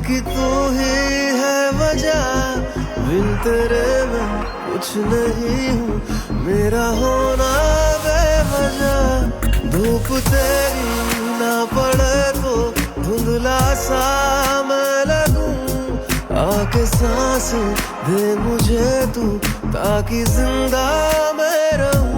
कि तू ही है वजह, बिन तेरे मैं कुछ नहीं हूँ, मेरा होना बेवजह। धूप तेरी ना पड़े तो धुंधला सा मैं लगूं, आके सांस दे मुझे तू ताकि जिंदा मैं रहूं।